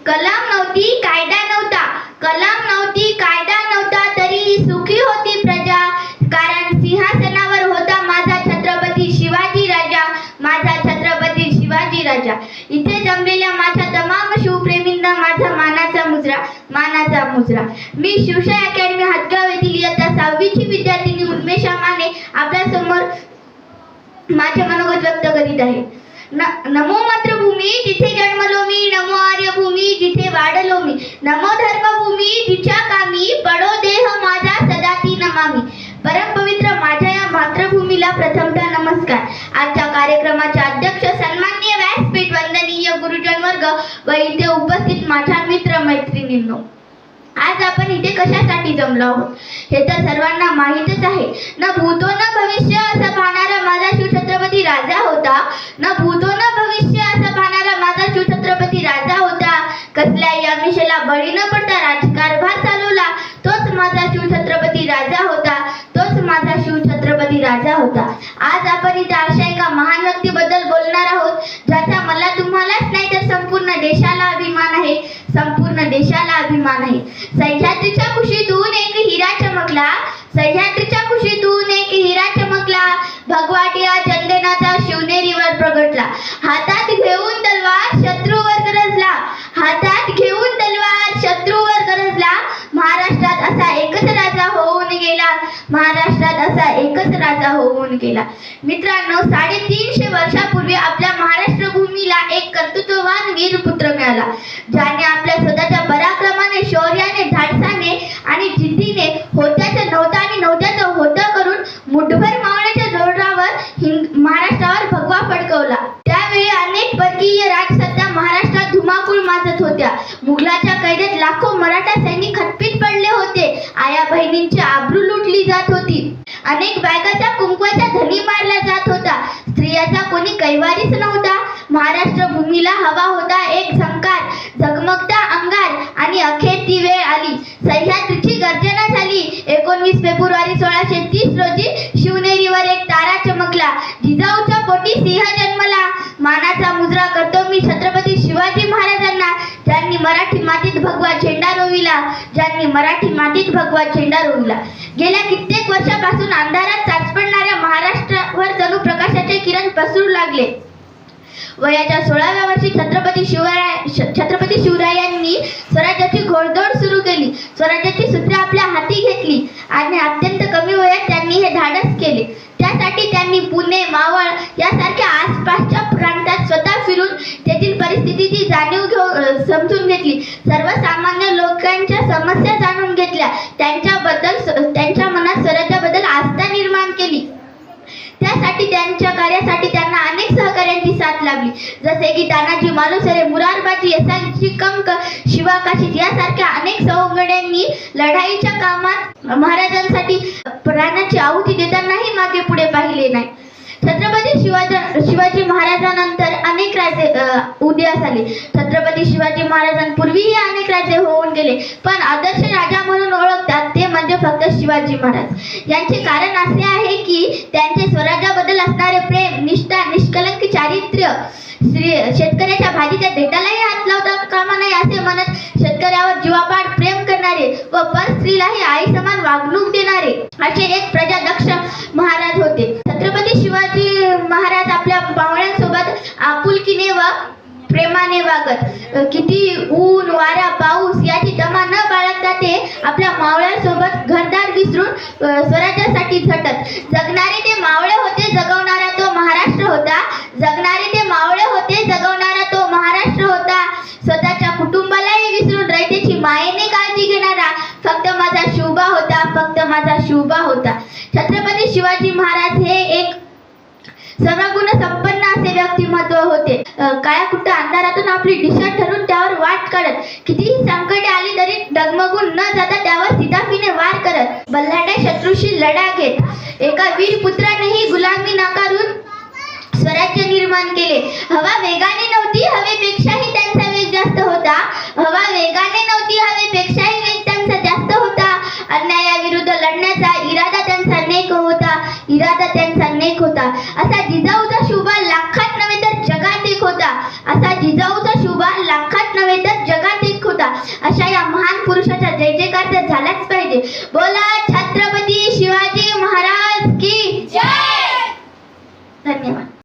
कलम नव्हती, कायदा नव्हता, कलम नव्हती, कायदा नव्हता, तरीही सुखी होती प्रजा. कारण सिंहासनावर होता माझा छत्रपती शिवाजी राजा, माझा छत्रपती शिवाजी राजा. इथे जमलेल्या माझ्या तमाम शिवप्रेमींना माझा मानाचा मुजरा, मानाचा मुजरा. मी शिवशाही अकॅडमी हातगाव येथील इयत्ता 6वीची विद्यार्थिनी उन्मेषा माने आपल्यासमोर माझे मनोगत व्यक्त करीत आहे. नमो मातृभूमी जिथे जन्मलो मी, नमो आर्यभूमी जिथे वाढलो मी, नमो धर्मभूमी जिच्या कामी पडो देह माझा सदा ती नमामी. परमपवित्र माझ्या या मातृभूमीला प्रथमतः नमस्कार. आजच्या कार्यक्रमाचे अध्यक्ष सन्माननीय व्यासपीठ, वंदनीय गुरुजन वर्ग व इथे उपस्थित माझ्या मित्र मैत्रिणींनो, आज आपण इथे कशासाठी जमलो आहोत हे तर सर्वांना माहीतच आहे. न भूतो न भविष्य असं पाहणारा माझा शिवछत्रपती राजा होता, न भूतो न भविष्य असं पाहणारा माझा शिवछत्रपती राजा होता. कसल्याही आमिषाला बळी न पडता राजकारभार चालवला तोच माझा शिवछत्रपती राजा होता, तोच माझा शिवछत्रपती राजा होता. आज आपण इथे अशा एका महान व्यक्तीबद्दल बोलणार आहोत ज्याचा मला तुम्हालाच नाही तर संपूर्ण देशाला अभिमान आहे, संपूर्ण देशाला अभिमान आहे. सह्याद्रीच्या कुशीतून एक हिरा चमकला, सह्याद्रीच्या कुशीतून एक हिरा चमकला, भगवाटिया चंदनाचा शिवनेरीवर प्रगटला. हातात घेऊन तलवार शत्रूवर गरजला, हातात घेऊन तलवार शत्रूवर गरजला. महाराष्ट्रात असा एकच राजा होऊन गेला, महाराष्ट्रात असा एकच राजा होऊन गेला. मित्रांनो, 350 वर्षापूर्वी आपल्या महाराष्ट्र भूमीला एक कर्तृत्ववान वीरपुत्र मिळाला, ज्याने आपल्या स्वतःच्या पराक्रमाने, शौर्याने, धाडसाने आणि जिद्दीने होत्याचं नव्हतं आणि नव्हत्याचं होतं करून मुठभर मावळ्याच्या जोरावर महाराष्ट्रावर भगवा फडकवला. त्यावेळी अनेक परकीय राजसत्ता महाराष्ट्रात धुमाकूळ माजत होत्या. मुघलाच्या कैदेत लाखो मराठा सैनिक खतपीत पडले होते. आया बहिणींची आबरू लुटली जात होती. अनेक बायकाच्या कुंकवाच्या धनी मारला जात होता. स्त्रियाचा कोणी कैवारीच नव्हता. महाराष्ट्र भूमीला हवा होता एक झंकार, झगमगता अंगार आणि अखेर ती वेळ आली. सह्याद्रीची गर्जना झाली. 19 फेब्रुवारी 1630 रोजी शिवनेरीवर एक तारा चमकला. जिजाऊच्या पोटी सिंह जन्मला. मानाचा मुजरा करतो मी छत्रपती शिवाजी महाराजांना, ज्यांनी मराठी मातीत भगवा झेंडा रोविला, ज्यांनी मराठी मातीत भगवा झेंडा रोविला. गेल्या कित्येक वर्षापासून अंधारात चाचपडणाऱ्या महाराष्ट्रावर जणू प्रकाशाचे किरण पसरू लागले. वयाच्या 16व्या वर्षी छत्रपती शिवरायांनी स्वराज्याची घोडदौड सुरू केली. स्वराज्याची सूत्रे आपल्या हाती घेतली आणि अत्यंत कमी वयात त्यांनी हे धाडस केले. त्यासाठी त्यांनी पुणे, मावळ यासारख्या आसपासच्या प्रांतात स्वतः फिरून तेथील परिस्थितीची जाणीव समजून घेतली. सर्वसामान्य लोकांच्या समस्या जाणून घेतल्या. त्यांच्या मनात स्वराज्याबद्दल आस्था निर्माण केली. त्यासाठी त्यांच्या कार्यासाठी त्यांना अनेक सहकार्यांची साथ लाभली, जसे की तानाजी मालुसरे, मुरारबाजी, यसाची कंक, शिवा काशीद यासारख्या अनेक सवंगड्यांनी लढाईच्या कामात महाराजांसाठी प्राणाची आहुती देतानाही मागे पुढे पाहिले नाही. छत्रपती शिवाजी महाराजांनंतर अनेक राजे उदयास आले. छत्रपती शिवाजी महाराजांपूर्वीही अनेक राजे होऊन गेले, पण आदर्श राजा म्हणून ओळखतात ते म्हणजे फक्त शिवाजी महाराज. याचे कारण असे आहे की त्यांचे स्वराज्याबद्दल असणारे प्रेम, निष्ठा, निष्कलंक चारित्र्य, शेतकऱ्याच्या भाजीच्या देठालाही हात लावता कामा नाही असे म्हणत शेतकऱ्यावर जीवापाड प्रेम करणारे व परस्त्रीलाही आई समान वागणूक देणारे असे एक प्रजादक्ष महाराज होते. छत्रपती शिवाजी महाराज आपल्या पाहुण्यांसोबत आपुलकीने व प्रेमाने वागत. किती ऊन, वारा, पाऊस याची तमा न बाळगता ते आपल्या मावळ्यांसोबत घरदार विसरून स्वराज्यासाठी झटत. जगणारे ते मावळे होते, जगवणारा तो महाराष्ट्र होता. जगणारे ते मावळे होते, जगवणारा तो महाराष्ट्र होता. स्वतःच्या कुटुंबालाही विसरून रयतेची मायेने काळजी घेणारा फक्त माझा शिवबा होता, फक्त माझा शिवबा होता. छत्रपती शिवाजी महाराज हे एक सर्वगुण संपन्न असे व्यक्तिमत्व होते. काळ्याकुट्ट अंधारातून आपली दिशा ठरवून त्यावर वाट काढत, कितीही संकटे आली तरी डगमगून न जाता त्यावर सिताफीने वार करत, बल्लाड्या शत्रूशी लढा घेत एका वीर पुत्रानेही गुलामी नाकारून स्वराज्य निर्माण केले. हवा वेगाने नव्हती, हवेपेक्षाही त्यांचा वेग जास्त होता. हवा वेगाने नव्हती, हवेपेक्षाही वेग त्यांचा जास्त होता. अन्यायाविरुद्ध लढण्याचा इरादा त्यांचा नेक होता, इरादा त्यांचा नेक होता. असा जिजाऊचा शुभा लाखात नव्हे तर जगात एक होता. असा जिजाऊचा शुभा लाखात नव्हे तर जगात बोला